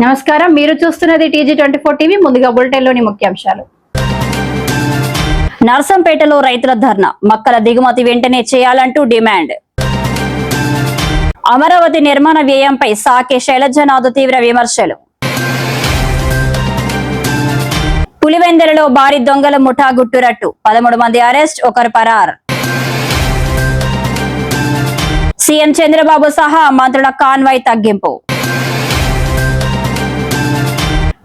నమస్కారం, మీరు చూస్తున్నది TG24 టీవీ. ముందుగా బులెటిన్లోని ముఖ్యాంశాలు. నర్సంపేటలో రైతుల ధర్నా, మక్కల దిగుమతి వెంటనే చేయాలంటూ డిమాండ్. అమరావతి నిర్మాణ వ్యయంపై సాకే శైలజనాథ్ తీవ్ర విమర్శలు. పులివెందులలో భారీ దొంగల ముఠా గుట్టురట్టు, 13 మంది అరెస్ట్, 1 పరార్. సీఎం చంద్రబాబు సహా మంత్రుల కాన్వాయ్ తగ్గింపు.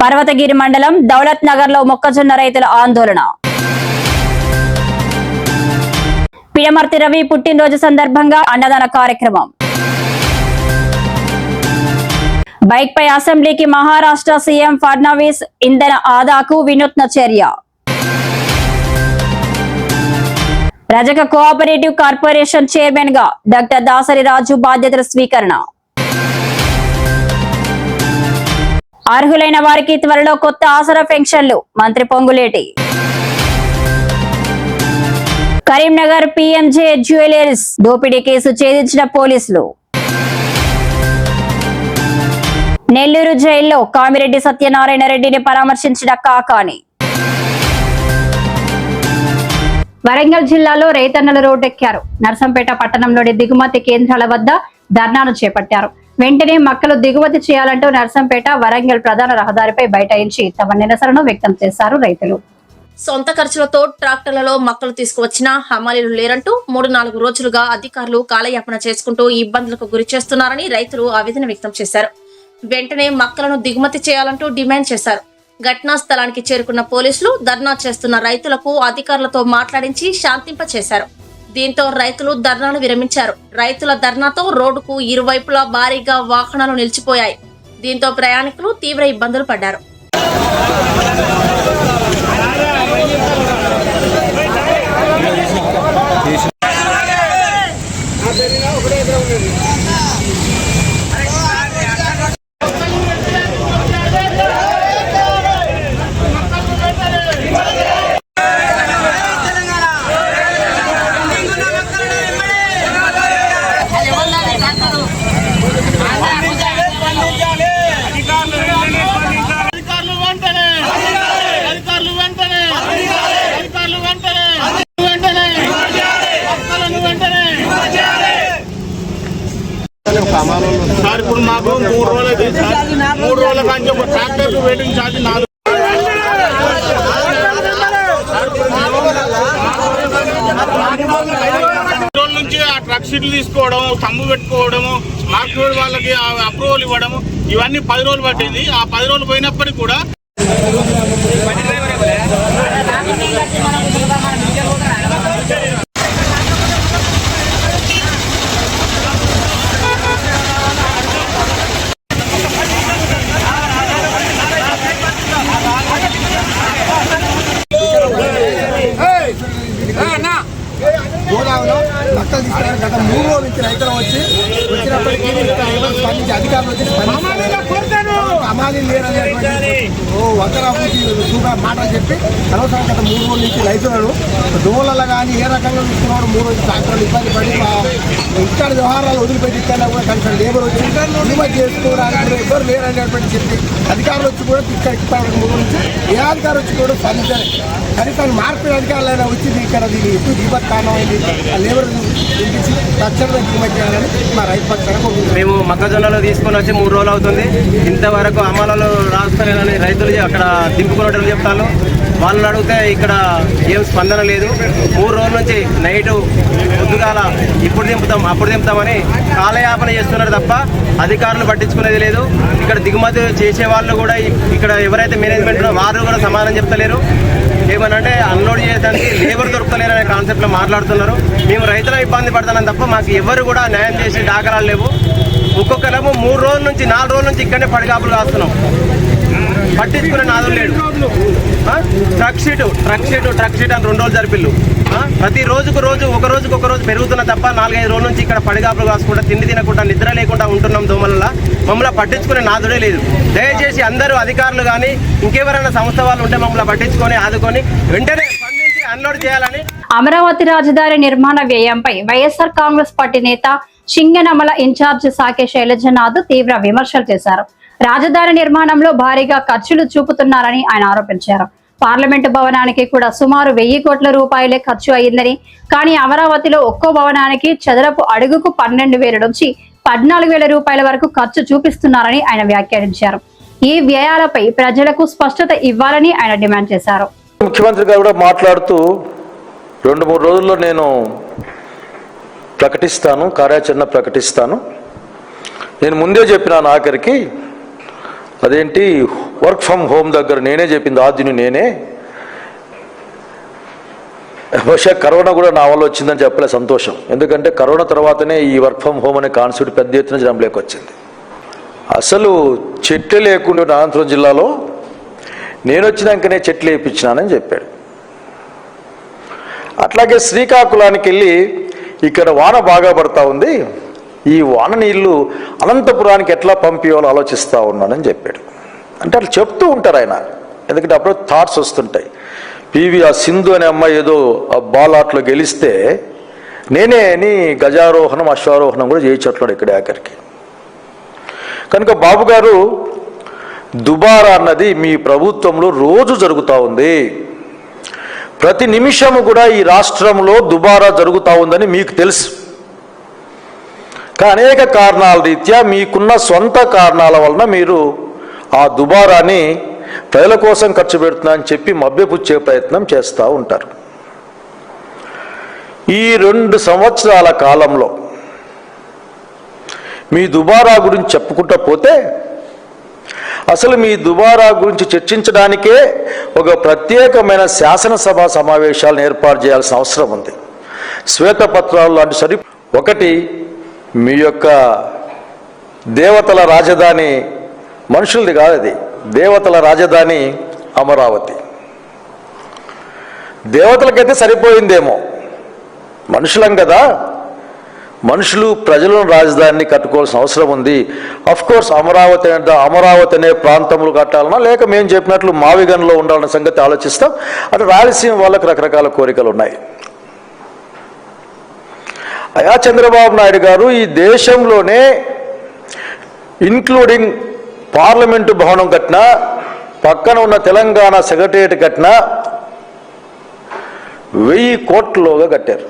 పర్వతగిరి మండలం దౌలత్ నగర్ లో మొక్కజొన్న రైతుల ఆందోళన. పిడమర్తి రవి పుట్టినరోజు సందర్భంగా అన్నదాన కార్యక్రమం. బైక్ పై అసెంబ్లీకి మహారాష్ట్ర సీఎం ఫడ్నవీస్, ఇంధన ఆదాకు వినూత్న చర్య. రజక కోఆపరేటివ్ కార్పొరేషన్ చైర్మన్ గా డాక్టర్ దాసరి రాజు బాధ్యతల స్వీకరణ. అర్హులైన వారికి త్వరలో కొత్త ఆసరా పెన్షన్లు, మంత్రి పొంగులేటి. కరీంనగర్ PMJ జ్యువెలర్స్ దోపిడీ కేసు ఛేదించిన పోలీసులు. నెల్లూరు జైల్లో కామిరెడ్డి సత్యనారాయణ రెడ్డిని పరామర్శించిన కాకాని. వరంగల్ జిల్లాలో రైతన్నలు రోడ్డెక్కారు. నర్సంపేట పట్టణంలోని దిగుమతి కేంద్రాల వద్ద ధర్నాను చేపట్టారు. వెంటనే మక్కలు దిగుమతి చేయాలంటూ నర్సంపేట వరంగల్ ప్రధాన రహదారిపై బైఠాయించి తమ నిరసనను వ్యక్తం చేశారు రైతులు. సొంత ఖర్చులతో ట్రాక్టర్లలో మక్కలు తీసుకువచ్చిన హమాలీలు లేరంటూ 3-4 రోజులుగా అధికారులు కాలయాపన చేసుకుంటూ ఇబ్బందులకు గురి చేస్తున్నారని రైతులు ఆవేదన వ్యక్తం చేశారు. వెంటనే మక్కలను దిగుమతి చేయాలంటూ డిమాండ్ చేశారు. ఘటనా స్థలానికి చేరుకున్న పోలీసులు ధర్నా చేస్తున్న రైతులకు అధికారులతో మాట్లాడించి శాంతింప చేశారు. దీంతో రైతులు ధర్నాను విరమించారు. రైతుల ధర్నాతో రోడ్డుకు ఇరువైపులా భారీగా వాహనాలు నిలిచిపోయాయి. దీంతో ప్రయాణికులు తీవ్ర ఇబ్బందులు పడ్డారు. సార్ ఇప్పుడు మాకు 3 రోజులు అయితే సార్ 3 రోజుల కానీ ఒక ట్రాక్టర్ వెయిటింగ్ ఛార్జ్ 4 రోజుల నుంచి ఆ ట్రక్ షీట్లు తీసుకోవడం, తమ్ము పెట్టుకోవడము, మార్కెట్ వాళ్ళకి అప్రూవల్ ఇవ్వడము, ఇవన్నీ 10 రోజులు పట్టింది. ఆ 10 రోజులు పోయినప్పటికీ కూడా గోదావరిలో మక్కలు తీసుకురావడం గత 3 రోజుల నుంచి రైతులు వచ్చినప్పటికీ స్పందించి అధికారులు వచ్చి అమాలీలు లేరనేటువంటి వద్దరాబూగా మాటలు చెప్పి అనవసరం గత 3 రోజుల నుంచి రైతులను దోమలలో కానీ ఏ రకంగా తీసుకున్నాడు 3 రోజులు ట్రాక్టర్లు ఇబ్బంది పడి ఇక్కడ వ్యవహారాలు వదిలిపెట్టి ఇక్కడ కూడా కనీసం లేబర్ వచ్చి దిగుమతి చేసుకోవడానికి కూడా ఎవరు లేరనేటువంటి చెప్పి అధికారులు వచ్చి కూడా ఇక్కడికి 3 రోజుల నుంచి ఏ అధికారులు వచ్చి కూడా స్పందించారు. కనీసం మార్పిడి అధికారులైనా వచ్చి ఇక్కడ దీన్ని ఎక్కువ దిగుమతి కారణమైంది. ఆ లేబర్ పిలిపించి తక్షణమే దిగుమతి చేయాలని మా రైతు పక్షాన మేము మొక్కజొన్నలు తీసుకొని వచ్చి 3 రోజులు అవుతుంది. ఇంతవరకు అమలు రాస్తారని రైతులు అక్కడ దింపుకున్నట్టు చెప్తాను. వాళ్ళని అడిగితే ఇక్కడ ఏం స్పందన లేదు. 3 రోజుల నుంచి నైటు పొద్దుగాల ఇప్పుడు అప్పుడు దింపుతామని కాలయాపన చేస్తున్నారు తప్ప అధికారులు పట్టించుకునేది లేదు. ఇక్కడ దిగుమతి చేసే వాళ్ళు కూడా ఇక్కడ ఎవరైతే మేనేజ్మెంట్ వారు కూడా సమాధానం చెప్తలేరు. ఏమనంటే అన్లోడ్ చేయడానికి లేబర్ దొరకలేరు అనే కాన్సెప్ట్లో మాట్లాడుతున్నారు. మేము రైతుల ఇబ్బంది పడతానని తప్ప మాకు ఎవరు కూడా న్యాయం చేసే దాఖలాలు లేవు. ఒక్కొక్కరేమో 3 రోజుల నుంచి 4 రోజుల నుంచి ఇక్కడనే పడిగాపులు కాస్తున్నాం. పట్టించుకునే నాదులు లేడు. ట్రక్ షీట్ అని 2 రోజులు జరిపిల్లు. ప్రతి రోజుకు ఒక రోజు పెరుగుతున్న తప్ప 4-5 రోజుల నుంచి ఇక్కడ పడిగాపులు కాసుకుంటా తిండి తినకుండా నిద్ర లేకుండా ఉంటున్నాం. దోమల మమ్మల్ని పట్టించుకునే నాదుడే లేదు. దయచేసి అందరూ అధికారులు కానీ ఇంకెవరైనా సంస్థ వాళ్ళు ఉంటే మమ్మల్ని పట్టించుకొని ఆదుకొని వెంటనే స్పందించి అన్లోడ్ చేయాలని. అమరావతి రాజధాని నిర్మాణ వ్యయంపై వైఎస్ఆర్ కాంగ్రెస్ పార్టీ నేత సింగనమల ఇన్ఛార్జ్ సాకే శైలజనాథ్ తీవ్ర విమర్శలు చేశారు. రాజధాని నిర్మాణంలో భారీగా ఖర్చులు చూపుతున్నారని ఆయన ఆరోపించారు. పార్లమెంటు భవనానికి కూడా సుమారు 1000 కోట్ల రూపాయలే ఖర్చు అయిందని, కానీ అమరావతిలో ఒక్కో భవనానికి చదరపు అడుగుకు 12,000 నుంచి 14,000 రూపాయల వరకు ఖర్చు చూపిస్తున్నారని ఆయన వ్యాఖ్యానించారు. ఈ వ్యయాలపై ప్రజలకు స్పష్టత ఇవ్వాలని ఆయన డిమాండ్ చేశారు. ముఖ్యమంత్రి గారు కూడా మాట్లాడుతూ 2-3 రోజుల్లో నేను ప్రకటిస్తాను, కార్యాచరణ ప్రకటిస్తాను. నేను ముందే చెప్పినాను ఆఖరికి, అదేంటి వర్క్ ఫ్రమ్ హోమ్ దగ్గర నేనే చెప్పింది, ఆద్యుని నేనే. బహుశా కరోనా కూడా నా వల్ల వచ్చిందని చెప్పలే, సంతోషం. ఎందుకంటే కరోనా తర్వాతనే ఈ వర్క్ ఫ్రమ్ హోమ్ అనే కాన్సెప్ట్ పెద్ద ఎత్తున జనంలోకి వచ్చింది. అసలు చెట్లు లేకుండా అనంతపురం జిల్లాలో నేను వచ్చినాకనే చెట్లు వేయించినానని చెప్పాడు. అట్లాగే శ్రీకాకుళానికి వెళ్ళి ఇక్కడ వాన బాగా పడతా ఉంది, ఈ వాన నీళ్లు అనంతపురానికి ఎట్లా పంపించాలో ఆలోచిస్తూ ఉన్నానని చెప్పాడు. అంటే అట్లా చెప్తూ ఉంటారు ఆయన, ఎందుకంటే అప్పుడు థాట్స్ వస్తుంటాయి. ఆ సింధు అనే అమ్మాయి ఏదో ఆ బాల్ ఆటలో గెలిస్తే నేనే అని గజారోహణం అశ్వారోహణం కూడా చేయించట్లేడు ఇక్కడ ఆఖరికి. కనుక బాబు గారు, దుబారా అన్నది మీ ప్రభుత్వంలో రోజు జరుగుతూ ఉంది. ప్రతి నిమిషము కూడా ఈ రాష్ట్రంలో దుబారా జరుగుతూ ఉందని మీకు తెలుసు. అనేక కారణాల రీత్యా మీకున్న సొంత కారణాల వలన మీరు ఆ దుబారాని ప్రజల కోసం ఖర్చు పెడుతున్నా అని చెప్పి మభ్యపుచ్చే ప్రయత్నం చేస్తూ ఉంటారు. ఈ 2 సంవత్సరాల కాలంలో మీ దుబారా గురించి చెప్పుకుంటూ పోతే అసలు మీ దుబారా గురించి చర్చించడానికే ఒక ప్రత్యేకమైన శాసనసభ సమావేశాలను ఏర్పాటు చేయాల్సిన అవసరం ఉంది. శ్వేతపత్రాలు లాంటి సరి ఒకటి, మీ యొక్క దేవతల రాజధాని, మనుషులది కాదు అది, దేవతల రాజధాని అమరావతి. దేవతలకైతే సరిపోయిందేమో, మనుషులం కదా, మనుషులు ప్రజలను రాజధానిని కట్టుకోవాల్సిన అవసరం ఉంది. కోర్స్ అమరావతి అనే ప్రాంతంలో కట్టాలన్నా లేక మేము చెప్పినట్లు మావిగన్లో ఉండాలన్న సంగతి ఆలోచిస్తాం. అటు రాయలసీమ వాళ్ళకు రకరకాల కోరికలు ఉన్నాయి. అయా చంద్రబాబు నాయుడు గారు, ఈ దేశంలోనే ఇంక్లూడింగ్ పార్లమెంటు భవనం కట్టినా, పక్కన ఉన్న తెలంగాణ సెక్రటేరియట్ కట్టినా 1000 కోట్లలోగా కట్టారు.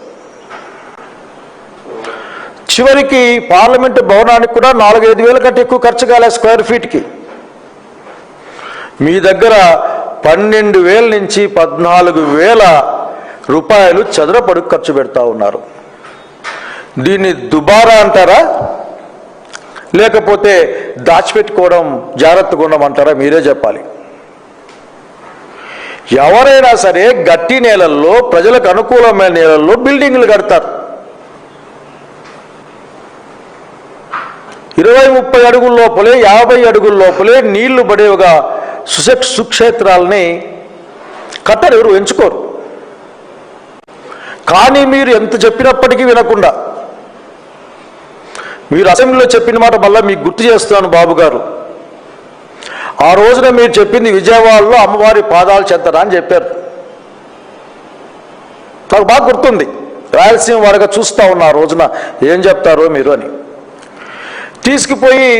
చివరికి పార్లమెంటు భవనానికి కూడా 4-5 వేల కంటే ఎక్కువ ఖర్చు కాలే స్క్వేర్ ఫీట్కి. మీ దగ్గర 12,000 నుంచి 14,000 రూపాయలు చదరపడుగు ఖర్చు పెడతా ఉన్నారు. దీన్ని దుబారా అంటారా, లేకపోతే దాచిపెట్టుకోవడం జాగ్రత్తగా ఉండమంటారా? మీరే చెప్పాలి. ఎవరైనా సరే గట్టి నేలల్లో, ప్రజలకు అనుకూలమైన నేలల్లో బిల్డింగ్లు కడతారు. 20-30 అడుగుల లోపలే, 50 అడుగుల లోపలే నీళ్లు పడే ఒక సుక్షేత్రాలని కట్టరు, ఎవరు ఎంచుకోరు. కానీ మీరు ఎంత చెప్పినప్పటికీ వినకుండా, మీరు అసెంబ్లీలో చెప్పిన మాట మళ్ళీ మీకు గుర్తు చేస్తున్నాను బాబు గారు. ఆ రోజున మీరు చెప్పింది విజయవాడలో అమ్మవారి పాదాలు చెత్తరా అని చెప్పారు. నాకు బాగా గుర్తుంది. రాయలసీమ వారిగా చూస్తూ ఉన్నా ఆ రోజున ఏం చెప్తారో మీరు అని. తీసుకుపోయి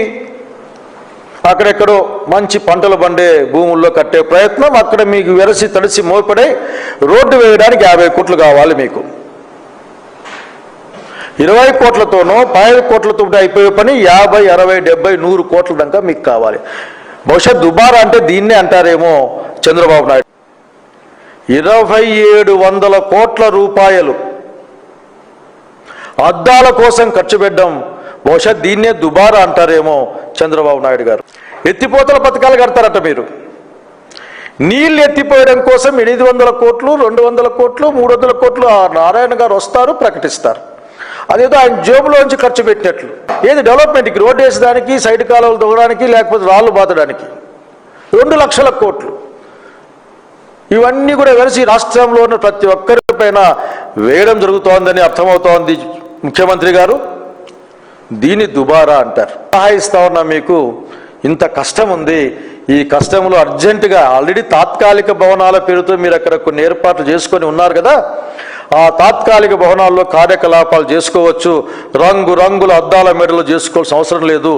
అక్కడెక్కడో మంచి పంటలు పండే భూముల్లో కట్టే ప్రయత్నం, అక్కడ మీకు వెరసి తడిసి మోపడే రోడ్డు వేయడానికి 50 కోట్లు కావాలి మీకు. 20 కోట్లతోనో 15 కోట్లతో అయిపోయే పని 50, 60, 70, 100 కోట్ల దాకా మీకు కావాలి. బహుశా దుబారా అంటే దీన్నే అంటారేమో చంద్రబాబు నాయుడు. 2700 కోట్ల రూపాయలు అద్దాల కోసం ఖర్చు పెట్టడం, బహుశా దీన్నే దుబారా అంటారేమో చంద్రబాబు నాయుడు గారు. ఎత్తిపోతల పథకాలు కడతారట మీరు. నీళ్ళు ఎత్తిపోయడం కోసం 800 కోట్లు, 200 కోట్లు, 300 కోట్లు నారాయణ గారు వస్తారు, ప్రకటిస్తారు. అదేదో ఆయన జేబులోంచి ఖర్చు పెట్టినట్లు. ఏది డెవలప్మెంట్కి, రోడ్డు వేసడానికి, సైడ్ కాలువలు తవ్వడానికి, లేకపోతే రాళ్ళు బాతడానికి 2 లక్షల కోట్లు. ఇవన్నీ కూడా కలిసి రాష్ట్రంలో ఉన్న ప్రతి ఒక్కరిపైన వేయడం జరుగుతోందని అర్థమవుతోంది ముఖ్యమంత్రి గారు. దీన్ని దుబారా అంటారు. సహాయిస్తా ఉన్నా, మీకు ఇంత కష్టం ఉంది, ఈ కష్టంలో అర్జెంటుగా ఆల్రెడీ తాత్కాలిక భవనాల పేరుతో మీరు అక్కడ కొన్ని ఏర్పాట్లు చేసుకొని ఉన్నారు కదా, ఆ తాత్కాలిక భవనాల్లో కార్యకలాపాలు చేసుకోవచ్చు, రంగురంగుల అద్దాల మెడలు చేసుకోవాల్సిన అవసరం లేదు.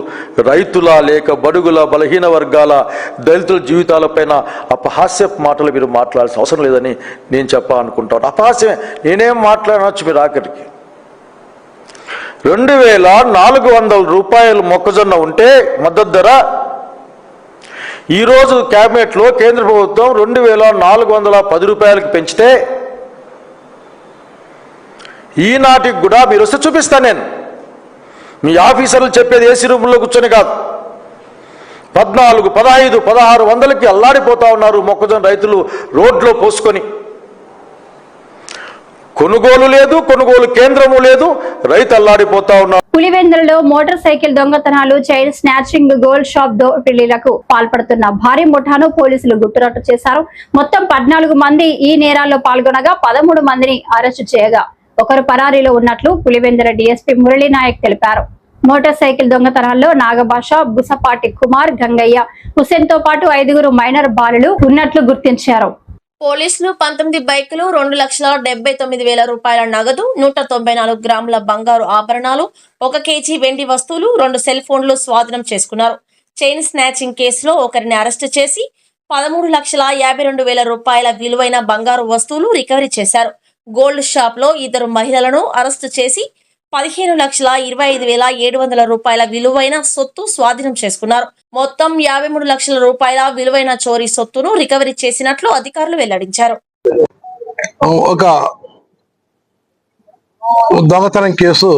రైతుల లేక బడుగుల బలహీన వర్గాల దళితుల జీవితాలపైన అపహాస్య మాటలు మీరు మాట్లాడాల్సిన అవసరం లేదని నేను చెప్పాలనుకుంటాను. అపహాస్యమే, నేనేం మాట్లాడవచ్చు. మీరు ఆఖరికి 2400 రూపాయలు మొక్కజొన్న ఉంటే మద్దతు ధర, ఈరోజు క్యాబినెట్లో కేంద్ర ప్రభుత్వం 2410 రూపాయలకు పెంచితే ఈనాటికి కూడా మీరు వస్తే చూపిస్తాను. నేను మీ ఆఫీసర్లు చెప్పేది ఏసీ రూమ్లో కూర్చొని కాదు. 14, 15, 1600కి అల్లాడిపోతా ఉన్నారు మొక్కజొన్న రైతులు రోడ్లో పోసుకొని. కొనుగోలు లేదు, కొనుగోలు కేంద్రము లేదు, రైతు అల్లాడిపోతా ఉన్నారు. పులివెందులలో మోటార్ సైకిల్ దొంగతనాలు, చైన్ స్నాచింగ్, గోల్డ్ షాప్ దోపిడీలకు పాల్పడుతున్న భారీ ముఠాను పోలీసులు గుట్టురట్టు చేశారు. మొత్తం 14 మంది ఈ నేరాల్లో పాల్గొనగా 13 మందిని అరెస్టు చేయగా ఒకరు పరారీలో ఉన్నట్లు పులివెందుల డీఎస్పీ మురళీ నాయక్ తెలిపారు. మోటార్ సైకిల్ దొంగతనాల్లో నాగభాష, బుసపాటి కుమార్, గంగయ్య, హుసేన్ తో పాటు 5 మైనర్ బాలులు ఉన్నట్లు గుర్తించారు. పోలీసులు 19 బైకులు, 2,79,000 రూపాయల నగదు, 194 గ్రాముల బంగారు ఆభరణాలు, 1 కేజీ వెండి వస్తువులు, 2 సెల్ ఫోన్లు స్వాధీనం చేసుకున్నారు. చైన్ స్నాచింగ్ కేసులో ఒకరిని అరెస్టు చేసి 13,52,000 రూపాయల విలువైన బంగారు వస్తువులు రికవరీ చేశారు. గోల్డ్ షాప్ లో 2 మహిళలను అరెస్టు చేసి 15,25,700 రూపాయల విలువైన సొత్తు స్వాధీనం చేసుకున్నారు. మొత్తం 53 లక్షల రూపాయల విలువైన చోరీ సొత్తును రికవరీ చేసినట్లు అధికారులు వెల్లడించారు. ఒక దొంగతనం కేసు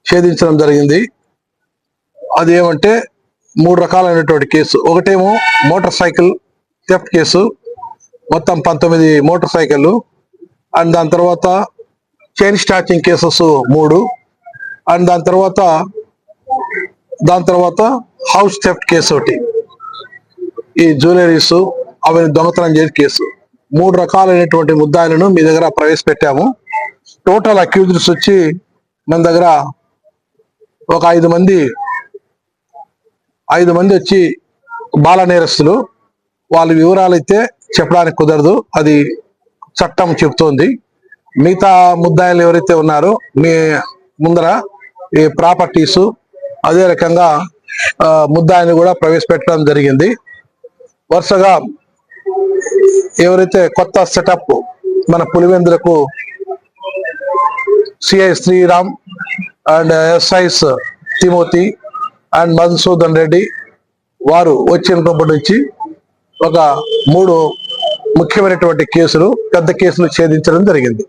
ఛేదించడం జరిగింది. అదేమంటే 3 రకాలైనటువంటి కేసు. ఒకటేమో మోటార్ సైకిల్ థెఫ్ట్ కేసు, మొత్తం 19 మోటార్ సైకిళ్ళు. అండ్ దాని తర్వాత చైన్ స్టాచింగ్ కేసెస్ 3. అండ్ దాని తర్వాత హౌస్ థెఫ్ట్ కేసు ఒకటి. ఈ జ్యువెలరీస్ అవన్నీ దొంగతనం చేసే కేసు. 3 రకాలైనటువంటి ముద్దాయిలను మీ దగ్గర ప్రవేశపెట్టాము. టోటల్ అక్యూజ్డ్స్ వచ్చి మన దగ్గర ఒక 5 మంది వచ్చి బాల నేరస్తులు. వాళ్ళ వివరాలు అయితే చెప్పడానికి కుదరదు, అది చట్టం చెప్తోంది. మిగతా ముద్దాయిలు ఎవరైతే ఉన్నారో మీ ముందర ఈ ప్రాపర్టీసు, అదే రకంగా ముద్దాయిని కూడా ప్రవేశపెట్టడం జరిగింది. వరుసగా ఎవరైతే కొత్త సెటప్ మన పులివెందులకు CI Sriram and SIs Timothy and Madhusudan Reddy వారు వచ్చినప్పటి నుంచి ఒక 3 ముఖ్యమైనటువంటి కేసులు, పెద్ద కేసులు ఛేదించడం జరిగింది.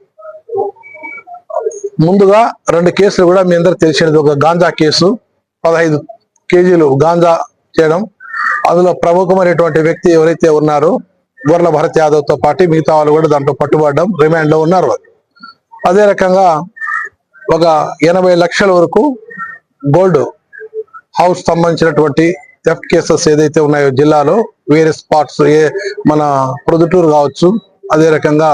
ముందుగా 2 కేసులు కూడా మీ అందరూ తెలిసినది. ఒక గాంజా కేసు, 15 కేజీలు గాంజా చేయడం. అందులో ప్రముఖమైనటువంటి వ్యక్తి ఎవరైతే ఉన్నారో గొర్ల భరత్ యాదవ్ తో పాటు మిగతా వాళ్ళు కూడా దాంట్లో పట్టుబడడం, రిమాండ్ లో ఉన్నారు. అదే రకంగా ఒక 80 లక్షల వరకు గోల్డ్ హౌస్ సంబంధించినటువంటి థెఫ్ట్ కేసెస్ ఏదైతే ఉన్నాయో జిల్లాలో వేరే స్పాట్స్, మన ప్రొద్దుటూరు కావచ్చు, అదే రకంగా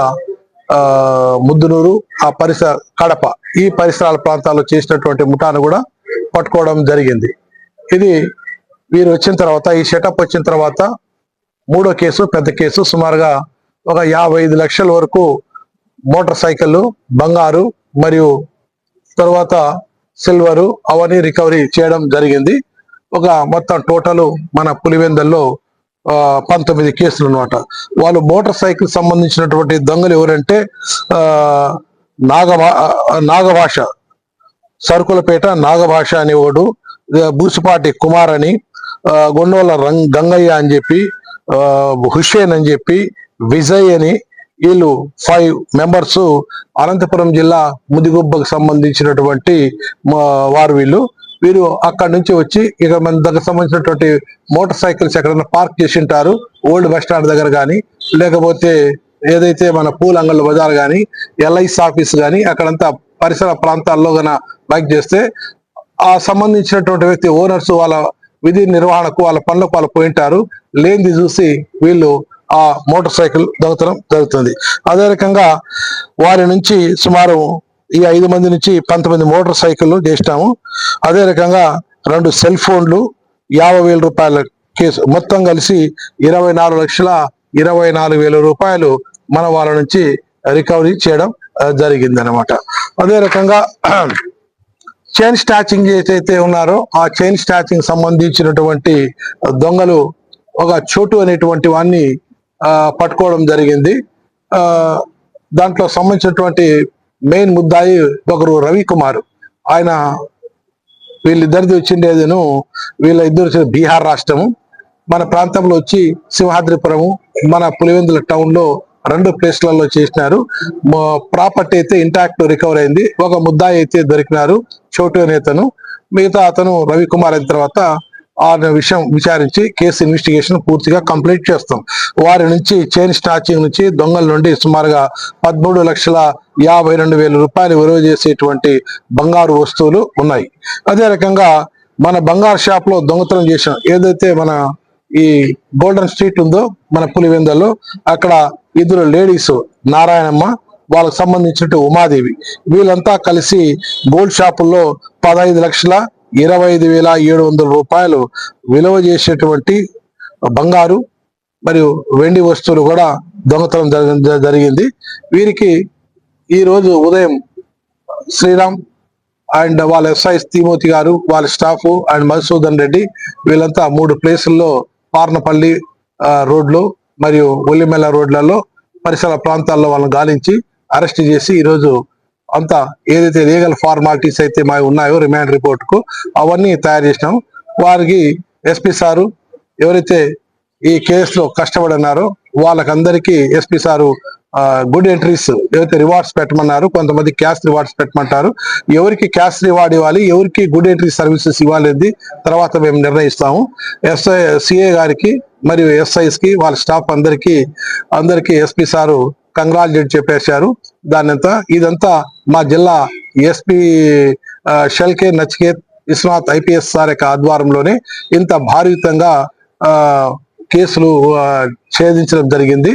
ముద్దునూరు, ఆ పరిసర కడప, ఈ పరిసరాల ప్రాంతాల్లో చేసినటువంటి ముఠాను కూడా పట్టుకోవడం జరిగింది. ఇది వీరు వచ్చిన తర్వాత, ఈ సెటప్ వచ్చిన తర్వాత 3వ కేసు, పెద్ద కేసు. సుమారుగా ఒక 55 లక్షల వరకు మోటార్ సైకిళ్ళు, బంగారు మరియు తర్వాత సిల్వరు అవన్నీ రికవరీ చేయడం జరిగింది. ఒక మొత్తం టోటల్ మన పులివెందుల్లో 19 కేసులు అన్నమాట. వాళ్ళు మోటార్ సైకిల్ సంబంధించినటువంటి దొంగలు ఎవరంటే నాగభాష, సరుకులపేట నాగభాష అనేవాడు, బూసుపాటి కుమార్ అని, గొండోల గంగయ్య అని చెప్పి, హుషేన్ అని చెప్పి, విజయ్ అని, వీళ్ళు 5 మెంబర్స్ అనంతపురం జిల్లా ముదిగుబ్బకు సంబంధించినటువంటి వారు. వీరు అక్కడి నుంచి వచ్చి ఇక మన దగ్గర సంబంధించినటువంటి మోటార్ సైకిల్స్ ఎక్కడైనా పార్క్ చేసి ఉంటారు, ఓల్డ్ బస్ స్టాండ్ దగ్గర కానీ, లేకపోతే ఏదైతే మన పూల అంగళ్ళ బజార్ కానీ, ఎల్ఐసి ఆఫీస్ కానీ, అక్కడంతా పరిసర ప్రాంతాల్లో గన బైక్ చేస్తే ఆ సంబంధించినటువంటి వ్యక్తి ఓనర్స్ వాళ్ళ విధి నిర్వహణకు, వాళ్ళ పనులకు వాళ్ళు పోయింటారు. లేనిది చూసి వీళ్ళు ఆ మోటార్ సైకిల్ దొంగతనం జరుగుతుంది. అదే రకంగా వారి నుంచి సుమారు ఈ 5 మంది నుంచి 19 మోటార్ సైకిళ్ళు చేసినాము. అదే రకంగా 2 సెల్ ఫోన్లు, 50,000 రూపాయల కేసు, మొత్తం కలిసి 24,24,000 రూపాయలు మన వాళ్ళ నుంచి రికవరీ చేయడం జరిగింది అనమాట. అదే రకంగా చైన్ స్టాచింగ్ ఏదైతే ఉన్నారో ఆ చైన్ స్టాచింగ్ సంబంధించినటువంటి దొంగలు ఒక చోటు అనేటువంటి వాడిని పట్టుకోవడం జరిగింది. దాంట్లో సంబంధించినటువంటి మెయిన్ ముద్దాయి ఒకరు రవికుమార్. ఆయన వీళ్ళిద్దరిది వచ్చిండేదిను వీళ్ళ ఇద్దరు బీహార్ రాష్ట్రము, మన ప్రాంతంలో వచ్చి సింహాద్రిపురము, మన పులివెందుల టౌన్ లో 2 ప్లేస్లలో చేసినారు. ప్రాపర్టీ అయితే ఇంటాక్ట్ రికవర్ అయింది. ఒక ముద్దాయి అయితే దొరికినారు, చోటు నేతను. మిగతా అతను రవికుమార్ అయిన తర్వాత ఆ విషయం విచారించి కేసు ఇన్వెస్టిగేషన్ పూర్తిగా కంప్లీట్ చేస్తాం. వారి నుంచి చైన్ స్నాచింగ్ నుంచి దొంగల నుండి సుమారుగా 13,52,000 రూపాయలు విలువ చేసేటువంటి బంగారు వస్తువులు ఉన్నాయి. అదే రకంగా మన బంగారు షాప్ లో దొంగతనం చేసాం. ఏదైతే మన ఈ గోల్డెన్ స్ట్రీట్ ఉందో మన పులివెందుల్లో, అక్కడ ఇద్దరు లేడీస్ నారాయణమ్మ, వాళ్ళకు సంబంధించినట్టు ఉమాదేవి, వీళ్ళంతా కలిసి గోల్డ్ షాపుల్లో 15,25,700 రూపాయలు విలువ చేసేటువంటి బంగారు మరియు వెండి వస్తువులు కూడా దొంగతనం జరిగింది. వీరికి ఈ రోజు ఉదయం శ్రీరామ్ అండ్ వాళ్ళ ఎస్ఐ తిమోతి గారు, వాళ్ళ స్టాఫ్ అండ్ మధుసూదన్ రెడ్డి వీళ్ళంతా 3 ప్లేసుల్లో పార్నపల్లి రోడ్లు మరియు ఒల్లిమెల్ల రోడ్లలో పరిసర ప్రాంతాల్లో వాళ్ళని గాలించి అరెస్ట్ చేసి ఈరోజు అంతా ఏదైతే లీగల్ ఫార్మాలిటీస్ అయితే మా ఉన్నాయో రిమాండ్ రిపోర్ట్ కు అవన్నీ తయారు చేసినాం. వారికి ఎస్పీ సారు ఎవరైతే ఈ కేసులో కష్టపడినారో వాళ్ళకందరికీ ఎస్పీ సారు గుడ్ ఎంట్రీస్ ఏవైతే రివార్డ్స్ పెట్టమన్నారు, కొంతమంది క్యాష్ రివార్డ్స్ పెట్టమంటారు. ఎవరికి క్యాష్ రివార్డ్ ఇవ్వాలి, ఎవరికి గుడ్ ఎంట్రీ సర్వీసెస్ ఇవ్వాలి తర్వాత మేము నిర్ణయిస్తాము. సిఏ గారికి మరియు ఎస్ఐస్ కి వాళ్ళ స్టాఫ్ అందరికీ ఎస్పీ సారు కంగ్రాచులేట్ చెప్పేశారు. ఇదంతా మా జిల్లా SP Shelke Nachiket Vishwanath IPS sir యొక్క ఆధ్వర్యంలోనే ఇంత భారీతంగా కేసులు ఛేదించడం జరిగింది.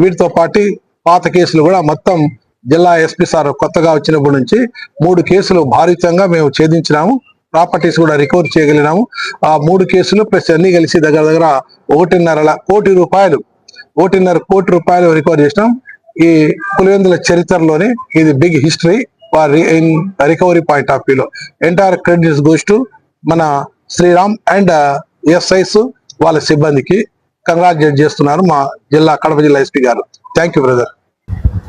వీటితో పాటు పాత కేసులు కూడా మొత్తం జిల్లా ఎస్పీ సార్ కొత్తగా వచ్చినప్పటి నుంచి 3 కేసులు భారీతంగా మేము ఛేదించినాము. ప్రాపర్టీస్ కూడా రికవర్ చేయగలిగినాము. ఆ 3 కేసులు ప్లస్ అన్ని కలిసి దగ్గర 1.5 కోటి రూపాయలు రికవర్ చేసినాం. ఈ పులివెందుల చరిత్రలోనే ఇది big history in recovery point of వ్యూలో. ఎంటైర్ క్రెడిట్స్ గోస్ టు మన శ్రీరామ్ అండ్ ఎస్ఐస్ వాళ్ళ సిబ్బందికి కంగ్రాచులేట్ చేస్తున్నారు మా కడప జిల్లా ఎస్పీ గారు. Thank you brother.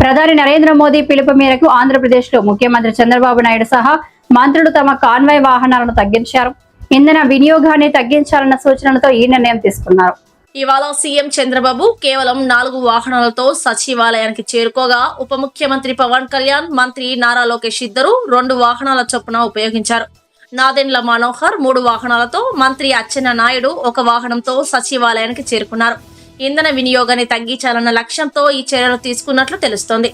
ప్రధాని నరేంద్ర మోదీ పిలుపు మేరకు ఆంధ్రప్రదేశ్ లో ముఖ్యమంత్రి చంద్రబాబు నాయుడు సహా మంత్రులు తమ కాన్వాయ్ వాహనాలను తగ్గించారు. ఇంధన వినియోగాన్ని తగ్గించాలన్న సూచనలతో ఈ నిర్ణయం తీసుకున్నారు. ఇవాళ సీఎం చంద్రబాబు కేవలం 4 వాహనాలతో సచివాలయానికి చేరుకోగా ఉప ముఖ్యమంత్రి పవన్ కళ్యాణ్, మంత్రి నారా లోకేష్ ఇద్దరు 2 వాహనాల చొప్పున ఉపయోగించారు. నాదెండ్ల మనోహర్ 3 వాహనాలతో, మంత్రి అచ్చెన్నాయుడు 1 వాహనంతో సచివాలయానికి చేరుకున్నారు. ఇంధన వినియోగాన్ని తగ్గించాలన్న లక్ష్యంతో ఈ చర్యలు తీసుకున్నట్లు తెలుస్తోంది.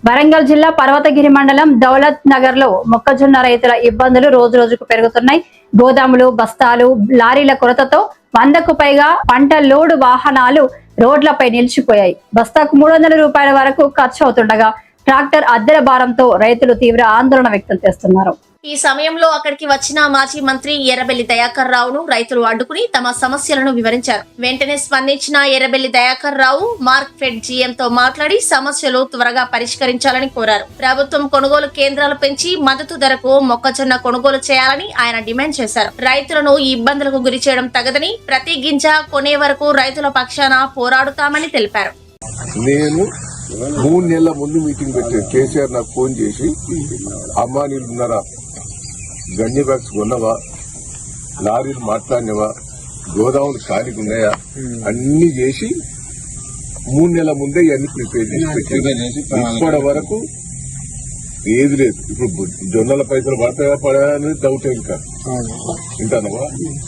వరంగల్ జిల్లా పర్వతగిరి మండలం దౌలత్ నగర్ లో మొక్కజొన్న రైతుల ఇబ్బందులు రోజు రోజుకు పెరుగుతున్నాయి. గోదాములు, బస్తాలు, లారీల కొరతతో 100కు పైగా పంట లోడు వాహనాలు రోడ్లపై నిలిచిపోయాయి. బస్తాకు 300 రూపాయల వరకు ఖర్చు అవుతుండగా ట్రాక్టర్ అద్దెల భారంతో రైతులు తీవ్ర ఆందోళన వ్యక్తం చేస్తున్నారు. ఈ సమయంలో అక్కడికి వచ్చిన మాజీ మంత్రి ఎర్రబెల్లి దయాకర్ రావును రైతులు అడ్డుకుని తమ సమస్యలను వివరించారు. వెంటనే స్పందించిన ఎర్రబెల్లి దయాకర్ రావు మార్క్ఫెడ్ జీఎం తో మాట్లాడి సమస్యలు త్వరగా పరిష్కరించాలని కోరారు. ప్రభుత్వం కొనుగోలు కేంద్రాలు పెంచి మద్దతు ధరకు మొక్కజొన్న కొనుగోలు చేయాలని ఆయన డిమాండ్ చేశారు. రైతులను ఈ ఇబ్బందులకు గురి చేయడం తగదని, ప్రతి గింజ కొనే వరకు రైతుల పక్షాన పోరాడుతామని తెలిపారు. నేను 3 నెలల ముందు మీటింగ్ పెట్టాను. కేసీఆర్ నాకు ఫోన్ చేసి, అమ్మా నీళ్ళు ఉన్నారా, గంజి బ్యాగ్స్ కొన్నవా, లారీలు మాట్లాడినవా, గోదాములు ఖాళీగా ఉన్నాయా, అన్ని చేసి 3 నెలల ముందే ఇవన్నీ ప్రిపేర్ చేసి పెట్టాను. ఇప్పటి వరకు ఏది లేదు. ఇప్పుడు జొన్నల పైసలు పడతాయా పడాయని డౌట్. ఇంకానవా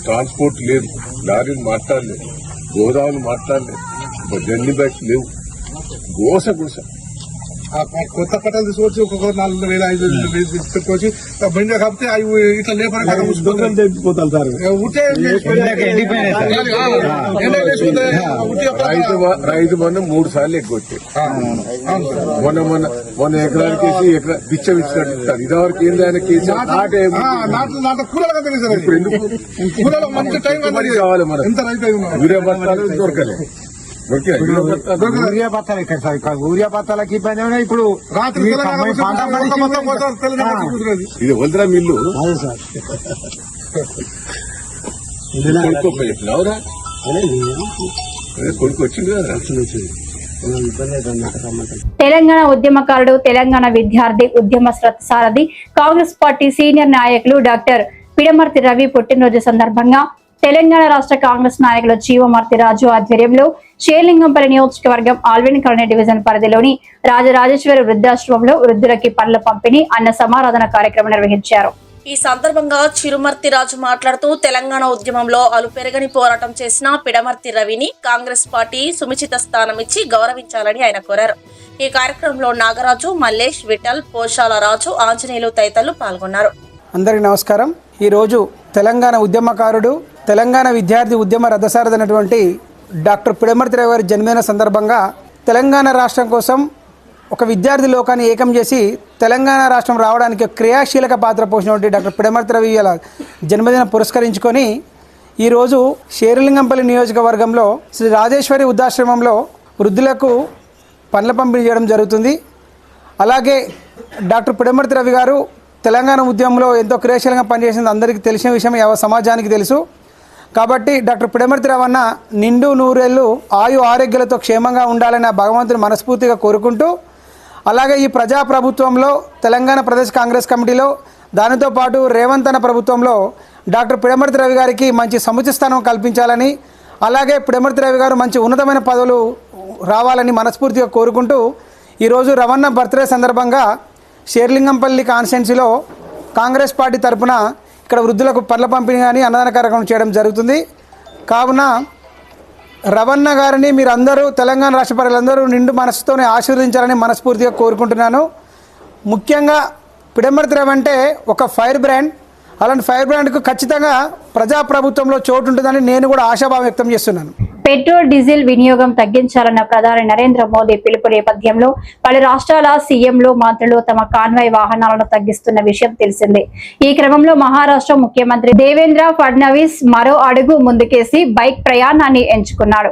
ట్రాన్స్పోర్ట్ లేదు, లారీలు మాట్లాడలేదు, గోదాములు మాట్లాడలేదు, గంజి బ్యాగ్స్ లేవు. గోస కొత్త కట్టలు తీసుకొచ్చి ఒక్కొక్క 4,000-5,000 పెట్టుకొచ్చి బండి కాకపోతే అవి ఇట్లా లేపర్ తెగిపోతారు సార్. రైతు బంధు 3 సార్లు ఎక్కువచ్చాయి. మొన్న ఎకరానికి వేసి బిచ్చం ఇచ్చినట్టు ఇస్తారు. ఇదివరకు ఏంది ఆయన ఇప్పుడు ఎందుకు కావాలి మనకు యూరియా బస్తాలు దొరకలేదు. ఊరియా బత్తాలు ఇక్కడ సార్, ఊరియా బత్తాలకి ఇబ్బంది ఉన్నాయి. ఇప్పుడు రాత్రి ఇది వదిరా మిల్లు చెప్పినావురా, కొడుకు వచ్చింది కదా. తెలంగాణ ఉద్యమకారుడు, తెలంగాణ విద్యార్థి ఉద్యమ సారథి, కాంగ్రెస్ పార్టీ సీనియర్ నాయకులు డాక్టర్ పిడమర్తి రవి పుట్టినరోజు సందర్భంగా తెలంగాణ రాష్ట్ర కాంగ్రెస్ నాయకులు జీవమర్తి రాజు ఆధ్వర్యంలో షేర్లింగంపల్లి నియోజకవర్గం ఆల్విన్ కాలనీ డివిజన్ పరిధిలోని రాజరాజేశ్వరి వృద్ధాశ్రమంలో వృద్ధులకి పండ్ల పంపిణీ, అన్న సమారాధన కార్యక్రమం నిర్వహించారు. ఈ సందర్భంగా చిరుమర్తి రాజు మాట్లాడుతూ తెలంగాణ ఉద్యమంలో అలుపెరగని పోరాటం చేసిన పిడమర్తి రవిని కాంగ్రెస్ పార్టీ సుముచిత స్థానం ఇచ్చి గౌరవించాలని ఆయన కోరారు. ఈ కార్యక్రమంలో నాగరాజు, మల్లేష్, విఠల్, పోషాల రాజు, ఆంజనేయులు తదితరులు పాల్గొన్నారు. అందరికీ నమస్కారం. ఈరోజు తెలంగాణ ఉద్యమకారుడు, తెలంగాణ విద్యార్థి ఉద్యమ రథసారథి డాక్టర్ పిడమర్తి రవి గారి జన్మదిన సందర్భంగా తెలంగాణ రాష్ట్రం కోసం ఒక విద్యార్థి లోకాన్ని ఏకం చేసి తెలంగాణ రాష్ట్రం రావడానికి క్రియాశీలక పాత్ర పోసినటువంటి డాక్టర్ పిడమర్తి రవి గారి జన్మదినం పురస్కరించుకొని ఈరోజు షేర్లింగంపల్లి నియోజకవర్గంలో శ్రీ రాజేశ్వరి వృద్ధాశ్రమంలో వృద్ధులకు పండ్ల పంపిణీ చేయడం జరుగుతుంది. అలాగే డాక్టర్ పిడమర్తి రవి గారు తెలంగాణ ఉద్యమంలో ఎంతో క్రియాశీలంగా పనిచేసింది అందరికీ తెలిసిన విషయం, సమాజానికి తెలుసు. కాబట్టి డాక్టర్ పిడమర్తి రవి అన్న నిండు నూరేళ్లు ఆయు ఆరోగ్యాలతో క్షేమంగా ఉండాలని భగవంతుని మనస్ఫూర్తిగా కోరుకుంటూ, అలాగే ఈ ప్రజాప్రభుత్వంలో తెలంగాణ ప్రదేశ్ కాంగ్రెస్ కమిటీలో, దానితో పాటు రేవంత్ అన్న ప్రభుత్వంలో డాక్టర్ పిడమర్తి రవి గారికి మంచి సముచిత స్థానం కల్పించాలని, అలాగే పిడమర్తి రవి గారు మంచి ఉన్నతమైన పదవులు రావాలని మనస్ఫూర్తిగా కోరుకుంటూ, ఈరోజు రవణ బర్త్డే సందర్భంగా షేర్లింగంపల్లి కాన్స్టిట్యున్సీలో కాంగ్రెస్ పార్టీ తరఫున ఇక్కడ వృద్ధులకు పండ్ల పంపిణీ కానీ అన్నదాన కార్యక్రమం చేయడం జరుగుతుంది. కావున రవణ గారిని మీరందరూ, తెలంగాణ రాష్ట్ర ప్రజలందరూ నిండు మనసుతోనే ఆశీర్వదించాలని మనస్ఫూర్తిగా కోరుకుంటున్నాను. ముఖ్యంగా పిడమర్తి రవి అంటే ఒక ఫైర్ బ్రాండ్. అలాంటి ఫైర్ బ్రాండ్కు ఖచ్చితంగా ప్రజాప్రభుత్వంలో చోటు ఉంటుందని నేను కూడా ఆశాభావం వ్యక్తం చేస్తున్నాను. పెట్రోల్, డీజిల్ వినియోగం తగ్గించాలన్న ప్రధాని నరేంద్ర మోదీ పిలుపు నేపథ్యంలో పలు రాష్ట్రాల సీఎంలు, మంత్రులు తమ కాన్వాయ్ వాహనాలను తగ్గిస్తున్న విషయం తెలిసిందే. ఈ క్రమంలో మహారాష్ట్ర ముఖ్యమంత్రి దేవేంద్ర ఫడ్నవీస్ మరో అడుగు ముందుకేసి బైక్ ప్రయాణాన్ని ఎంచుకున్నాడు.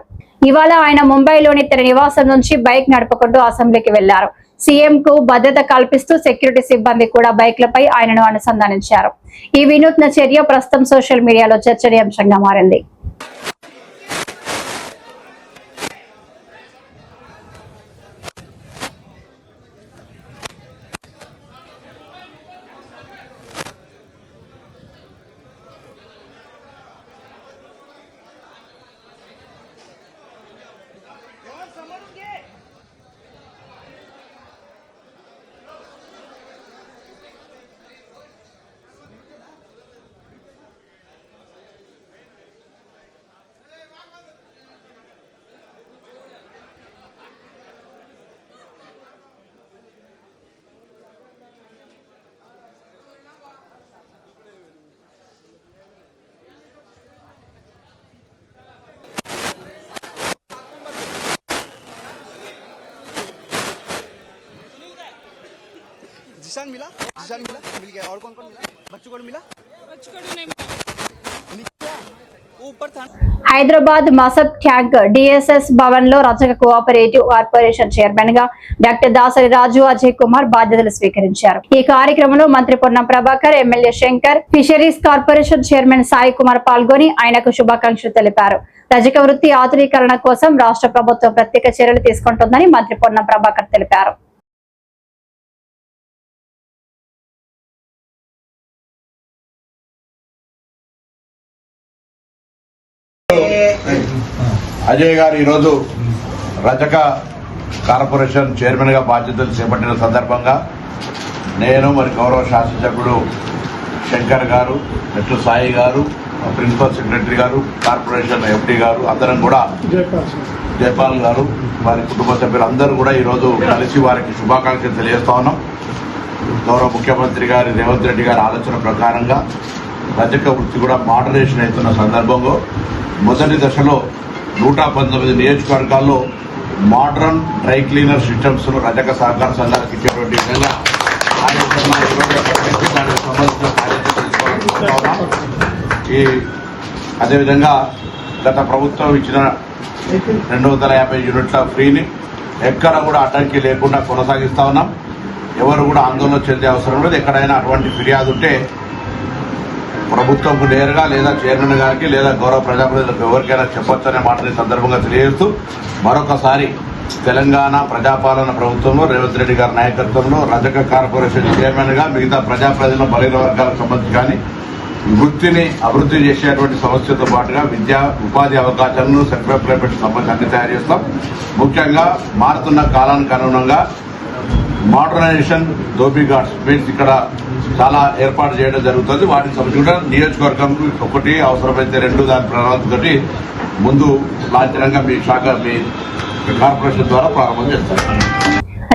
ఇవాళ ఆయన ముంబైలోని తన నివాసం నుంచి బైక్ నడుపుకుంటూ అసెంబ్లీకి వెళ్లారు. సీఎం కు భద్రత కల్పిస్తూ సెక్యూరిటీ సిబ్బంది కూడా బైక్లపై ఆయనను అనుసంధానించారు. ఈ వినూత్న చర్య ప్రస్తుతం సోషల్ మీడియాలో చర్చనీయాంశంగా మారింది. जिशान मिला मिल गया और कौन कौन मिला बच्चों को मिला ऊपर था హైదరాబాద్ మసబ్ ట్యాంక్ డిఎస్ఎస్ భవన్ లో రజక కోఆపరేటివ్ కార్పొరేషన్ చైర్మన్ గా డాక్టర్ దాసరి రాజు అజయ్ కుమార్ బాధ్యతలు స్వీకరించారు. ఈ కార్యక్రమంలో మంత్రి Ponnam Prabhakar, MLA Shankar, fisheries corporation chairman Sai Kumar పాల్గొని ఆయనకు శుభాకాంక్షలు తెలిపారు. రజక వృత్తి ఆధునీకరణ కోసం రాష్ట్ర ప్రభుత్వం ప్రత్యేక చర్యలు తీసుకుంటుందని మంత్రి పొన్నం ప్రభాకర్ తెలిపారు. అజయ్ గారు ఈరోజు రజక కార్పొరేషన్ చైర్మన్ గా బాధ్యతలు చేపట్టిన సందర్భంగా నేను మరి గౌరవ శాసనసభ్యుడు శంకర్ గారు, మెట్టు సాయి గారు, ప్రిన్సిపల్ సెక్రటరీ గారు, కార్పొరేషన్ ఎండి గారు అందరం కూడా, జయపాల్ గారు, వారి కుటుంబ సభ్యులు అందరూ కూడా ఈరోజు కలిసి వారికి శుభాకాంక్షలు తెలియజేస్తా ఉన్నాం. గౌరవ ముఖ్యమంత్రి గారి రేవంత్ రెడ్డి గారి ఆలోచన ప్రకారంగా రజక వృత్తి కూడా మోడరేషన్ అవుతున్న సందర్భంలో మొదటి దశలో 119 నియోజకవర్గాల్లో మోడర్న్ డ్రై క్లీనర్ సిస్టమ్స్ రజక సహకార సంఘాలకు ఇచ్చేటువంటి విధంగా అదేవిధంగా గత ప్రభుత్వం ఇచ్చిన 250 యూనిట్ల ఫ్రీని ఎక్కడ కూడా అడ్డంకి లేకుండా కొనసాగిస్తా ఉన్నాం. ఎవరు కూడా ఆందోళన చెందే అవసరం లేదు. ఎక్కడైనా అటువంటి ఫిర్యాదు ఉంటే ప్రభుత్వంకు నేరుగా లేదా చైర్మన్ గారికి లేదా గౌరవ ప్రజాప్రతినిధులకు ఎవరికైనా చెప్పొచ్చనే మాటని సందర్భంగా తెలియజేస్తూ మరొకసారి తెలంగాణ ప్రజాపాలన ప్రభుత్వంలో రేవంత్ రెడ్డి గారి నాయకత్వంలో రజక కార్పొరేషన్ చైర్మన్ గా మిగతా ప్రజాప్రతినిధుల బలహీన వర్గాలకు సంబంధించి కానీ వృత్తిని అభివృద్ధి చేసేటువంటి సమస్యతో పాటుగా విద్యా ఉపాధి అవకాశాలను సెల్ఫ్ ఎంప్లాయ్మెంట్ సంబంధించి అన్ని తయారు చేస్తాం. ముఖ్యంగా మారుతున్న కాలానికి అనుగుణంగా మోడర్నైజేషన్ ధోబీ గార్డ్స్ మీన్స్ ఇక్కడ చాలా ఏర్పాటు చేయడం జరుగుతుంది. వాటికి సంబంధించిన నియోజకవర్గం ఒకటి, అవసరమైతే 2 దాని ప్రణాళికతోటి ముందు లాంఛనంగా మీ శాఖ మీ కార్పొరేషన్ ద్వారా ప్రారంభం చేస్తారు.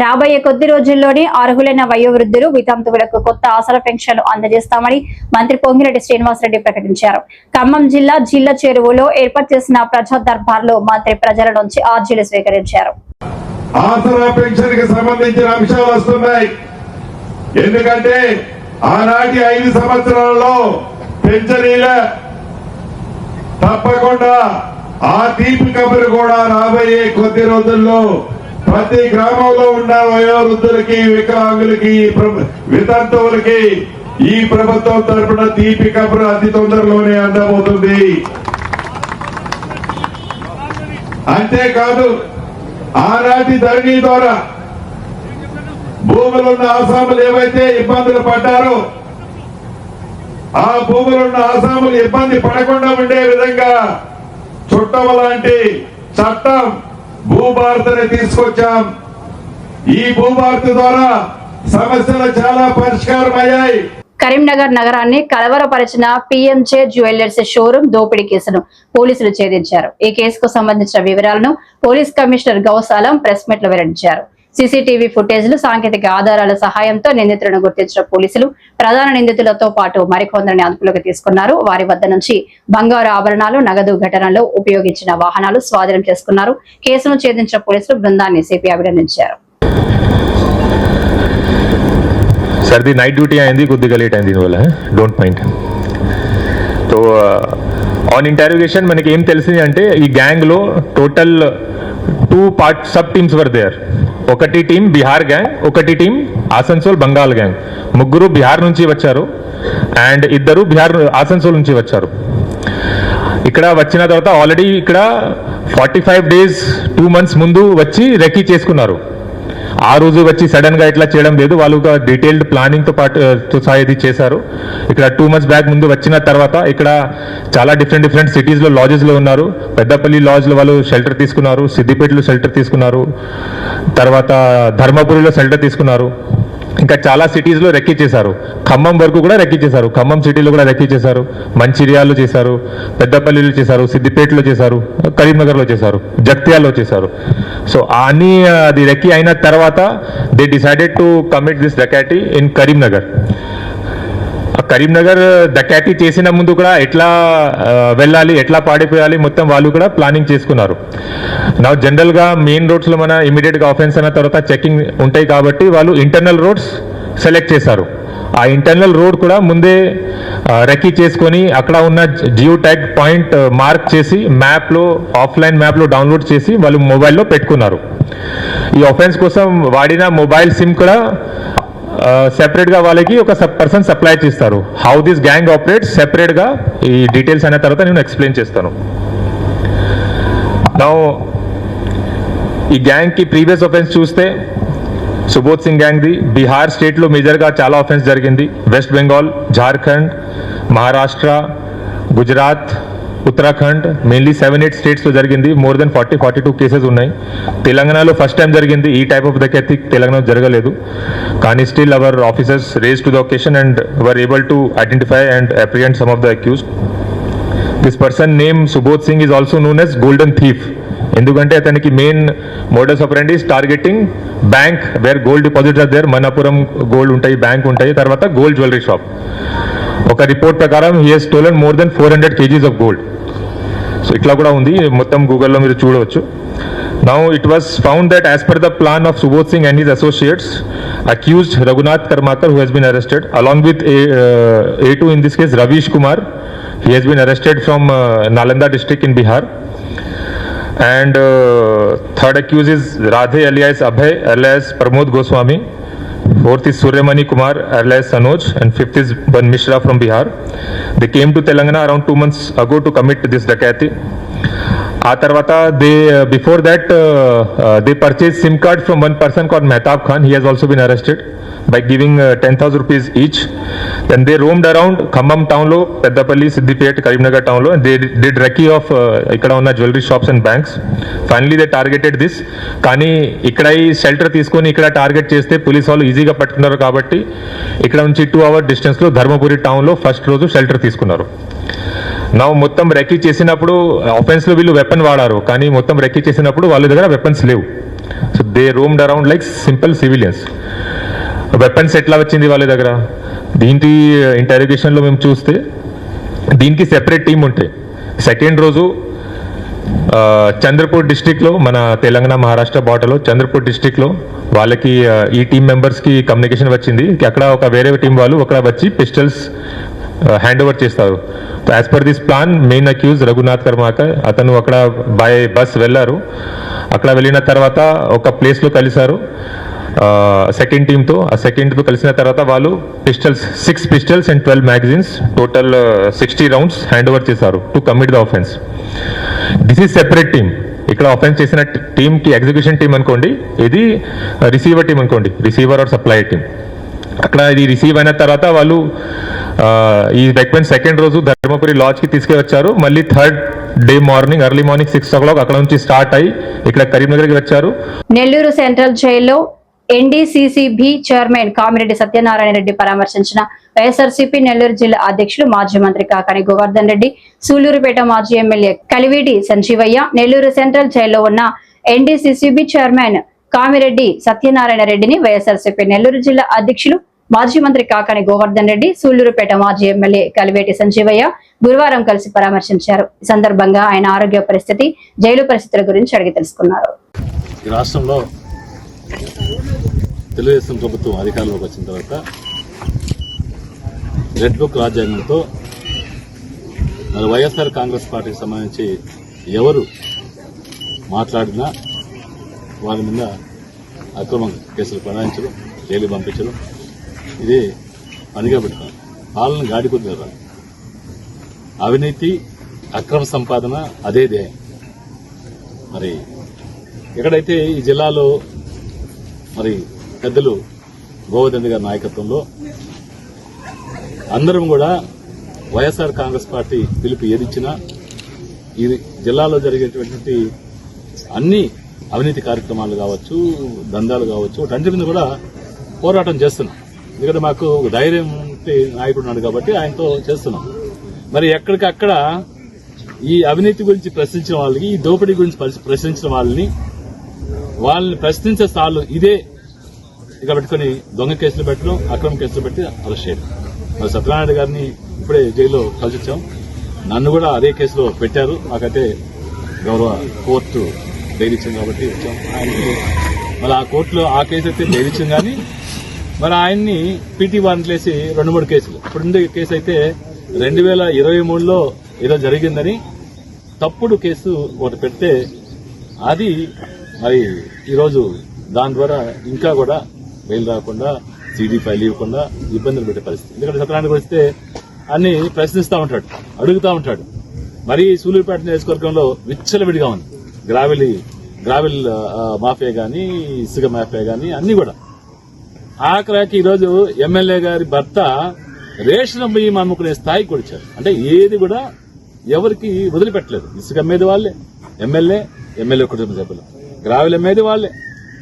రాబోయే కొద్ది రోజుల్లోనే అర్హులైన వయోవృద్ధులు, వితంతువులకు కొత్త ఆసరా పెన్షన్ అందజేస్తామని మంత్రి పొంగిరెడ్డి శ్రీనివాసరెడ్డి ప్రకటించారు. ఖమ్మం జిల్లా జిల్ల చెరువులో ఏర్పాటు చేసిన ప్రజా దర్బార్లో మంత్రి ప్రజల నుంచి ఆర్జీలు స్వీకరించారు. ఆసరా పెన్షన్ కి సంబంధించిన అంశాలు వస్తున్నాయి. ఎందుకంటే ఆనాటి 5 సంవత్సరాలలో పెన్షనీల తప్పకుండా ఆ తీపి కబురు కూడా రాబోయే కొద్ది రోజుల్లో ప్రతి గ్రామంలో ఉన్న వయోవృద్ధులకి, వికలాంగులకి, వితంతువులకి ఈ ప్రభుత్వం తరపున తీపి కబురు అతి తొందరలోనే అందబోతుంది. అంతేకాదు ఆనాటి ధరణి ద్వారా భూములున్న ఆసాములు ఏవైతే ఇబ్బందులు పడ్డారో ఆ భూములున్న ఆసాములు ఇబ్బంది పడకుండా ఉండే విధంగా చుట్టం లాంటి చట్టం భూభారతిని తీసుకొచ్చాం. ఈ భూభారతి ద్వారా సమస్యలు చాలా పరిష్కారం అయ్యాయి. కరీంనగర్ నగరాన్ని కలవరపరిచిన పిఎంజే జ్యువెలర్స్ షోరూం దోపిడీ కేసును పోలీసులు ఛేదించారు. ఈ కేసుకు సంబంధించిన వివరాలను police commissioner Ghouse Alam press meet లో వెల్లడించారు. సీసీటీవీ ఫుటేజ్లు, సాంకేతిక ఆధారాల సహాయంతో నిందితులను గుర్తించిన పోలీసులు ప్రధాన నిందితులతో పాటు మరికొందరిని అదుపులోకి తీసుకున్నారు. వారి వద్ద నుంచి బంగారు ఆభరణాలు, నగదు ఘటనలో ఉపయోగించిన వాహనాలు స్వాధీనం చేసుకున్నారు. కేసును ఛేదించిన పోలీసులు బృందాన్ని సిపి అభినందించారు. సర్ది నైట్ డ్యూటీ అయింది, కొద్దిగా లేట్ అయింది దీనివల్ల, don't mind. So on interrogation మనకి ఏం తెలిసింది అంటే ఈ గ్యాంగ్లో total 2 sub teams were there. ఒకటి టీం బిహార్ గ్యాంగ్, ఒకటి టీం ఆసన్సోల్ బంగాల్ గ్యాంగ్. ముగ్గురు బిహార్ నుంచి వచ్చారు అండ్ 2 ఆసన్సోల్ నుంచి వచ్చారు. ఇక్కడ వచ్చిన తర్వాత ఆల్రెడీ ఇక్కడ 45 days 2 months ముందు వచ్చి రెక్కీ చేసుకున్నారు. ఆ రోజు వచ్చి సడన్ గా ఇట్లా చేయడం లేదు, వాళ్ళు డీటెయిల్డ్ ప్లానింగ్ తో పాటు ఇది చేశారు. ఇక్కడ 2 months బ్యాక్ ముందు వచ్చిన తర్వాత ఇక్కడ చాలా డిఫరెంట్ సిటీస్ లో లాడ్జెస్ లో ఉన్నారు. పెద్దపల్లి లాడ్జ్ లో వాళ్ళు షెల్టర్ తీసుకున్నారు, సిద్దిపేటలో షెల్టర్ తీసుకున్నారు, తర్వాత ధర్మపురిలో షెల్టర్ తీసుకున్నారు. ఇంకా చాలా సిటీస్ లో రెక్కీ చేశారు. ఖమ్మం వరకు కూడా రెక్కీ చేశారు, ఖమ్మం సిటీలో కూడా రెక్కీ చేశారు, మంచిర్యాలలో చేశారు, పెద్దపల్లిలో చేశారు, సిద్దిపేటలో చేశారు, కరీంనగర్లో చేశారు, జగిత్యాలలో చేశారు. సో అన్ని అది రెక్కీ అయిన తర్వాత they decided to commit this dacoity in Karimnagar. Karimnagar dacoity చేసిన ముందు కూడా ఎట్లా వెళ్ళాలి, ఎట్లా పాడిపోయాలి మొత్తం వాళ్ళు కూడా ప్లానింగ్ చేసుకున్నారు. నా జనరల్ గా మెయిన్ రోడ్స్ లో మన ఇమీడియట్ గా ఆఫెన్స్ అయిన తర్వాత చెకింగ్ ఉంటాయి కాబట్టి వాళ్ళు ఇంటర్నల్ రోడ్స్ సెలెక్ట్ చేశారు. ఆ ఇంటర్నల్ రోడ్ కూడా ముందే రెక్కీ చేసుకొని అక్కడ ఉన్న జియో ట్యాగ్ పాయింట్ మార్క్ చేసి మ్యాప్లో, ఆఫ్లైన్ మ్యాప్లో డౌన్లోడ్ చేసి వాళ్ళు మొబైల్లో పెట్టుకున్నారు. ఈ ఆఫెన్స్ కోసం వాడిన మొబైల్ సిమ్ కూడా సెపరేట్గా వాళ్ళకి ఒక పర్సన్ సప్లై చేస్తారు. హౌ దిస్ గ్యాంగ్ ఆపరేట్స్ సెపరేట్గా ఈ డీటెయిల్స్ అయిన తర్వాత నేను ఎక్స్ప్లెయిన్ చేస్తాను. నౌ ఈ గ్యాంగ్కి ప్రీవియస్ ఆఫెన్స్ చూస్తే సుబోధ్ సింగ్ గ్యాంగ్ది బీహార్ స్టేట్లో మేజర్గా చాలా ఆఫెన్స్ జరిగింది. వెస్ట్ బెంగాల్, జార్ఖండ్, మహారాష్ట్ర, గుజరాత్, ఉత్తరాఖండ్, మెయిన్లీ 7-8 స్టేట్స్లో జరిగింది. మోర్ దెన్ 42 కేసెస్ ఉన్నాయి. తెలంగాణలో ఫస్ట్ టైం జరిగింది. ఈ టైప్ ఆఫ్ డకైతీ తెలంగాణలో జరగలేదు. కానీ still our officers rage to the occasion and were able to identify and apprehend some of the accused. This person name Subodh Singh is also known as golden thief. ఎందుకంటే అతనికి main modus operandi is targeting bank where gold deposits are there. Manappuram gold ఉంటాయి, bank ఉంటాయి, తర్వాత gold jewellery shop. ఒక report ప్రకారం he has stolen more than 400 kgs of gold. So ఇట్లా కూడా ఉంది, మొత్తం గూగుల్లో మీరు చూడవచ్చు. Now it was found that as per the plan of Subodh Singh and his associates, accused Raghunath Karmakar, who has been arrested, along with A2 in this case Ravish Kumar, he has been arrested from Nalanda district in Bihar. And third accused is Radhe alias Abhay alias Pramod Goswami. Fourth is Suryamani Kumar alias Sanoj, and fifth is Ban Mishra from Bihar. They came to Telangana around 2 months ago to commit this dakati. ఆ తర్వాత before that they purchased SIM card from one person called Mehtab Khan. He has also been arrested by giving 10,000 rupees each. Then they roamed around Khammam town lo, Peddapalli, Siddipet, Karimnagar town lo, and they did recce of ikkada unna jewelry shops and banks. Finally they targeted this. Kani ikkada ee shelter తీసుకొని ఇక్కడ target చేస్తే police వాళ్ళు ఈజీగా పట్టుకున్నారు కాబట్టి ఇక్కడ నుంచి 2 hour distance లో ధర్మపురి టౌన్ లో ఫస్ట్ రోజు షెల్టర్ తీసుకున్నారు. నా మొత్తం రెక్కీ చేసినప్పుడు ఆఫెన్స్ లో వీళ్ళు వెపన్ వాడారు, కానీ మొత్తం రెక్కీ చేసినప్పుడు వాళ్ళ దగ్గర వెపన్స్ లేవు. So they roamed around like simple civilians. Weapons ఎట్లా వచ్చింది వాళ్ళ దగ్గర? దీంటి ఇంటరాగేషన్లో మేము చూస్తే దీనికి సెపరేట్ టీం ఉంటాయి. సెకండ్ రోజు చంద్రపూర్ డిస్టిక్లో, మన తెలంగాణ మహారాష్ట్ర బార్డర్లో చంద్రపూర్ డిస్టిక్లో వాళ్ళకి ఈ టీం మెంబర్స్కి కమ్యూనికేషన్ వచ్చింది. అక్కడ ఒక వేరే టీం వాళ్ళు అక్కడ వచ్చి పిస్టల్స్ హ్యాండ్ ఓవర్ చేస్తారు. As per this plan main accused Raghunath Karmakar అతను అక్కడ బై బస్ వెళ్ళారు. అక్కడ వెళ్ళిన తర్వాత ఒక ప్లేస్లో కలిశారు సెకండ్ టీంతో. ఆ సెకండ్తో కలిసిన తర్వాత వాళ్ళు pistols 6 pistols and 12 magazines, total 60 rounds hand over చేశారు to commit the offence. This is separate team. ఇక్కడ ఆఫెన్స్ చేసిన టీంకి ఎగ్జిక్యూషన్ టీం అనుకోండి, ఇది రిసీవర్ టీం అనుకోండి, రిసీవర్ ఆర్ సప్లై టీం. అక్కడ ఇది రిసీవ్ అయిన తర్వాత వాళ్ళు ఈ వెపన్ సెకండ్ రోజు ధర్మపురి లాడ్జ్కి తీసుకువచ్చారు. మళ్ళీ third day morning early morning 6 o'clock అక్కడ నుంచి స్టార్ట్ అయ్యి ఇక్కడ కరీంనగర్కి వచ్చారు. నెల్లూరు సెంట్రల్ జైల్లో ఎన్డీసీసీబీ చైర్మన్ కామిరెడ్డి సత్యనారాయణ రెడ్డి పరామర్శించిన వైఎస్ఆర్సీపీ నెల్లూరు జిల్లా అధ్యక్షులు మాజీ మంత్రి కాకాని గోవర్ధన్ రెడ్డి, సూళ్లూరుపేట మాజీ ఎమ్మెల్యే కలివీటి సంజీవయ్య, నెల్లూరు సెంట్రల్ జైల్లో ఉన్న ఎన్డీసీసీబీ చైర్మన్ కామిరెడ్డి సత్యనారాయణ రెడ్డిని వైఎస్ఆర్సీపీ నెల్లూరు జిల్లా అధ్యక్షులు మాజీ మంత్రి కాకాని గోవర్ధన్ రెడ్డి, సూళ్లూరుపేట మాజీ ఎమ్మెల్యే కలివేటి సంజీవయ్య గురువారం కలిసి పరామర్శించారు. ఈ సందర్భంగా ఆయన ఆరోగ్య పరిస్థితి, జైలు పరిస్థితుల గురించి అడిగి తెలుసుకున్నారు. ఈ రాష్ట్రంలో తెలుగుదేశం ప్రభుత్వం అధికారంలోకి వచ్చిన తర్వాత రెడ్ బుక్ రాజ్యాంగంతో మరి వైఎస్ఆర్ కాంగ్రెస్ పార్టీకి సంబంధించి ఎవరు మాట్లాడినా వాళ్ళ మీద అక్రమ కేసులు బనాయించడం, జైలు పంపించడం, ఇది పనిగా పెట్టుకున్నారు. పాలన గాడి కొద్దిగా అవినీతి, అక్రమ సంపాదన అదే ధ్యేయం. మరి ఎక్కడైతే ఈ జిల్లాలో మరి పెద్దలు గోవర్ధన్ గారి నాయకత్వంలో అందరం కూడా వైఎస్ఆర్ కాంగ్రెస్ పార్టీ పిలుపు ఏదిచ్చినా ఈ జిల్లాలో జరిగేటువంటి అన్ని అవినీతి కార్యక్రమాలు కావచ్చు, దందాలు కావచ్చు, వాటన్నిటి మీద కూడా పోరాటం చేస్తున్నాం. ఎందుకంటే మాకు ఒక ధైర్యం నాయకుడు ఉన్నాడు కాబట్టి ఆయనతో చేస్తున్నాం. మరి ఎక్కడికక్కడ ఈ అవినీతి గురించి ప్రశ్నించిన వాళ్ళకి, ఈ దోపిడీ గురించి ప్రశ్నించిన వాళ్ళని ప్రశ్నించే స్థాయిలో ఇదే ఇక పెట్టుకుని దొంగ కేసులు పెట్టడం, అక్రమ కేసులు పెట్టి అరెస్ట్ చేయడం. మరి సత్యనారాయణ గారిని ఇప్పుడే జైల్లో కలిసిచ్చాం. నన్ను కూడా అదే కేసులో పెట్టారు. మాకైతే గౌరవ కోర్టు బెయిల్ ఇచ్చింది కాబట్టి వచ్చాం. ఆయనకి మళ్ళీ ఆ కోర్టులో ఆ కేసు అయితే బెయిల్ ఇచ్చింది, కానీ మరి ఆయన్ని పీటీ వారెంట్ వేసి 2-3 కేసులు. ఇప్పుడు కేసు అయితే 2023లో ఏదో జరిగిందని తప్పుడు కేసు ఒకటి పెడితే అది మరి ఈరోజు దాని ద్వారా ఇంకా కూడా బెయిల్ రాకుండా సిడీ ఫైల్ ఇవ్వకుండా ఇబ్బందులు పెట్టే పరిస్థితి. ఎందుకంటే సత్యనారాయణకి వస్తే అన్ని ప్రశ్నిస్తూ ఉంటాడు, అడుగుతూ ఉంటాడు. మరి సూలూరుపేట నియోజకవర్గంలో విచ్చలవిడిగా ఉంది. గ్రావెల్ మాఫియా గానీ, ఇసుక మాఫియా గానీ అన్ని కూడా. ఆఖరాకి ఈరోజు ఎమ్మెల్యే గారి భర్త రేషన్ బియ్యం అమ్ముకునే స్థాయికి వచ్చారు. అంటే ఏది కూడా ఎవరికి వదిలిపెట్టలేదు. ఇసుక అమ్మేది వాళ్ళే, ఎమ్మెల్యే కుటుంబ సభ్యులు, గ్రావెల్ అమ్మేది వాళ్ళే.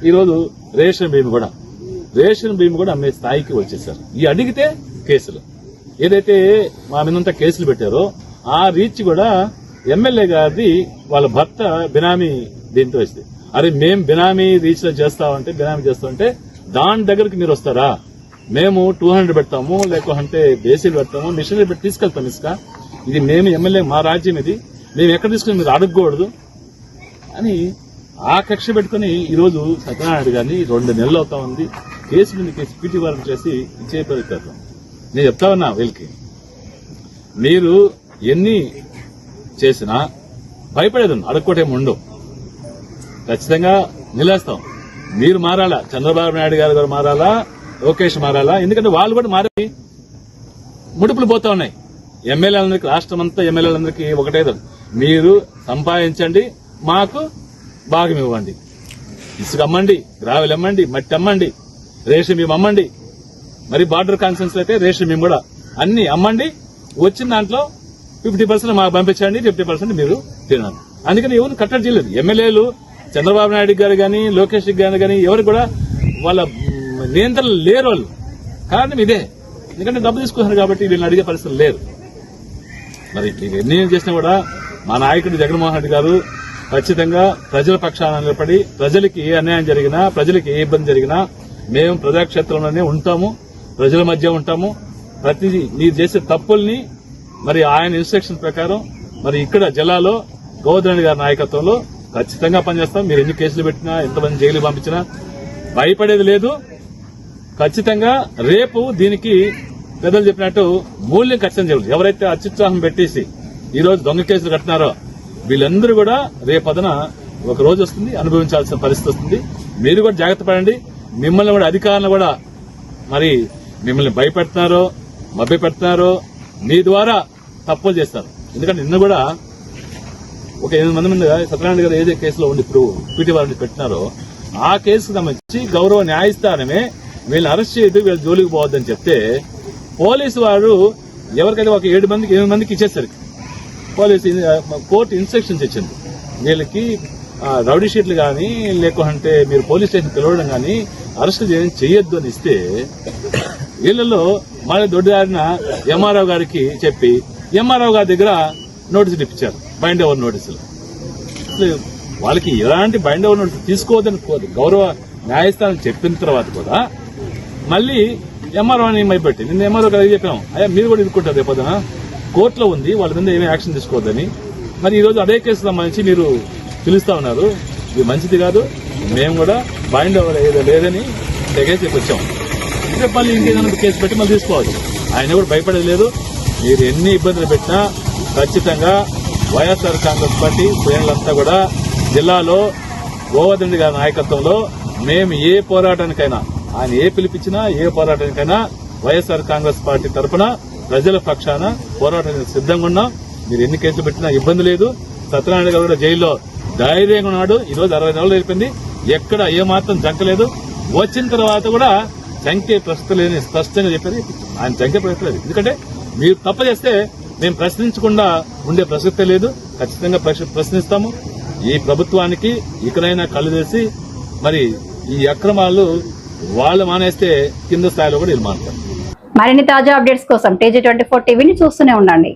ఈరోజు రేషన్ బియ్యం కూడా అమ్మే స్థాయికి వచ్చేసారు. ఈ అడిగితే కేసులు, ఏదైతే మా మీదంతా కేసులు పెట్టారో ఆ రీచ్ కూడా ఎమ్మెల్యే గారిది వాళ్ళ భర్త బినామీ దీంతో వస్తే, అరే మేం బినామీ రీచ్ లో చేస్తామంటే దాని దగ్గరికి మీరు వస్తారా? మేము 200 పెడతాము, లేకుంటే బేసీలు పెడతాము, మిషనరీ పెట్టి తీసుకెళ్తాం ఇసుక. ఇది మేము ఎమ్మెల్యే, మా రాజ్యం ఇది, మేము ఎక్కడ తీసుకుని మీరు అడగకూడదు అని ఆ కక్ష పెట్టుకుని ఈరోజు సత్యనారాయణ గారిని 2 నెలలు అవుతా ఉంది కేసు మీద కేసు పీటీ వారెంట్ చేసి ఇచ్చే పరిస్థితి. నేను చెప్తా ఉన్నా వీళ్ళకి, మీరు ఎన్ని చేసినా భయపడేది అడగకోటేమి ఉండవు. ఖచ్చితంగా నిలేస్తాం. మీరు మారాలా, చంద్రబాబు నాయుడు గారు మారాలా, లోకేష్ మారాలా. ఎందుకంటే వాళ్ళు కూడా మారి ముడుపులు పోతా ఉన్నాయి. ఎమ్మెల్యేలందరికీ, రాష్ట్రం అంతా ఎమ్మెల్యేలందరికీ ఒకటే, మీరు సంపాదించండి, మాకు భాగం ఇవ్వండి. ఇసుక అమ్మండి, గ్రావెల్ అమ్మండి, మట్టి అమ్మండి, రేషన్ బియ్యం అమ్మండి. మరి బార్డర్ కాన్ఫరెన్స్ అయితే రేషన్ బియ్యం కూడా అన్ని అమ్మండి. వచ్చిన దాంట్లో 50% మాకు పంపించండి, 50% మీరు తినాలి. అందుకని ఎవరు కట్టడి చేయలేదు. ఎమ్మెల్యేలు చంద్రబాబు నాయుడు గారు గానీ, లోకేష్ గారు గానీ ఎవరు కూడా వాళ్ళ నియంత్రణ లేరు. వాళ్ళు కారణం ఇదే, ఎందుకంటే డబ్బు తీసుకుంటున్నారు కాబట్టి వీళ్ళని అడిగే పరిస్థితులు లేరు. మరి ఎన్ని చేసినా కూడా మా నాయకుడు జగన్మోహన్ రెడ్డి గారు ఖచ్చితంగా ప్రజల పక్షాన నిలబడి, ప్రజలకి ఏ అన్యాయం జరిగినా, ప్రజలకి ఏ ఇబ్బంది జరిగినా మేము ప్రజాక్షేత్రంలోనే ఉంటాము, ప్రజల మధ్య ఉంటాము. ప్రతిదీ మీరు చేసే తప్పుల్ని మరి ఆయన ఇన్స్ట్రక్షన్ ప్రకారం మరి ఇక్కడ జిల్లాలో గోవర్ధన్ గారి నాయకత్వంలో ఖచ్చితంగా పనిచేస్తాం. మీరు ఎన్ని కేసులు పెట్టినా, ఎంతమంది జైలు పంపించినా భయపడేది లేదు. ఖచ్చితంగా రేపు దీనికి పెద్దలు చెప్పినట్టు మూల్యం ఖచ్చితంగా జరుగుతుంది. ఎవరైతే అత్యుత్సాహం పెట్టేసి ఈ రోజు దొంగ కేసులు కట్టినారో వీళ్ళందరూ కూడా రేపదన ఒక రోజు వస్తుంది, అనుభవించాల్సిన పరిస్థితి వస్తుంది. మీరు కూడా జాగ్రత్త పడండి. మిమ్మల్ని కూడా అధికారులు కూడా మరి మిమ్మల్ని భయపెడుతున్నారో, మభ్య పెడుతున్నారో, మీ ద్వారా తప్పులు చేస్తారు. ఎందుకంటే నిన్న కూడా ఒక 8 మంది మీద సత్యనారాయణ గారు ఏదే కేసులో ఉండి ఇప్పుడు పీటీ వారెంట్ పెట్టినారో ఆ కేసుకు సంబంధించి గౌరవ న్యాయస్థానమే వీళ్ళని అరెస్ట్ చేయదు, వీళ్ళ జోలికి పోవద్దని చెప్తే పోలీసు వారు ఎవరికైతే ఒక 8 మందికి ఇచ్చేసరికి కోర్టు ఇన్స్ట్రక్షన్స్ ఇచ్చింది. వీళ్ళకి రౌడీ షీట్లు గానీ, లేకుంటే మీరు పోలీస్ స్టేషన్ పిలవడం గానీ, అరెస్ట్ చేయొద్దు అని ఇస్తే వీళ్ళలో మళ్ళీ దొడ్డిదారిన ఎంఆర్ఓ గారికి చెప్పి ఎంఆర్ఓ గారి దగ్గర నోటీసులు ఇప్పించారు, బైండ్ ఓవర్ నోటీసులు. వాళ్ళకి ఎలాంటి బైండ్ ఓవర్ నోటీసులు తీసుకోవద్దని గౌరవ న్యాయస్థానం చెప్పిన తర్వాత కూడా మళ్ళీ ఎంఆర్ఓని మైపెట్టి నిన్న ఎంఆర్ఓ గారికి చెప్పాం, అయ్యా మీరు కూడా ఇరుక్కుంటారు రేపొద్దున, కోర్టులో ఉంది, వాళ్ళ మీద ఏమీ యాక్షన్ తీసుకోవద్దని. మరి ఈ రోజు అదే కేసు సంబంధించి మీరు పిలుస్తా ఉన్నారు, ఇది మంచిది కాదు, మేము కూడా బైండ్ ఓవర్ ఏదో లేదని తెగేసి వచ్చాం. రేపు మళ్ళీ ఇంకేదైనా కేసు పెట్టి మళ్ళీ తీసుకోవాలి. ఆయన కూడా భయపడేది లేదు. మీరు ఎన్ని ఇబ్బందులు పెట్టినా ఖచ్చితంగా వైఎస్ఆర్ కాంగ్రెస్ పార్టీ శ్రేణులంతా కూడా జిల్లాలో గోవర్ధన్ గారి నాయకత్వంలో మేము ఏ పోరాటానికైనా, ఆయన ఏ పిలిపించినా ఏ పోరాటానికైనా వైఎస్ఆర్ కాంగ్రెస్ పార్టీ తరఫున ప్రజల పక్షాన పోరాటానికి సిద్ధంగా ఉన్నాం. మీరు ఎన్ని కేసులు పెట్టినా ఇబ్బంది లేదు. సత్యనారాయణ గారు కూడా జైల్లో ధైర్యంగా ఉన్నాడు. ఈ రోజు 60 నెలలు అయిపోయింది, ఎక్కడ ఏమాత్రం జంకలేదు. వచ్చిన తర్వాత కూడా జంకే ప్రశ్న లేని స్పష్టంగా చెప్పేది ఆయన జంకే ప్రశ్న. ఎందుకంటే మీరు తప్పు చేస్తే మేము ప్రశ్నించకుండా ఉండే ప్రసక్తే లేదు. ఖచ్చితంగా ప్రశ్నిస్తాము. ఈ ప్రభుత్వానికి ఇకనైనా కళ్ళు చేసి మరి ఈ అక్రమాలు వాళ్ళు మానేస్తే కింద స్థాయిలో కూడా వీళ్ళు మానుతారు. మరిన్ని తాజా అప్డేట్స్ కోసం TG24 టీవీని చూస్తూనే ఉండండి.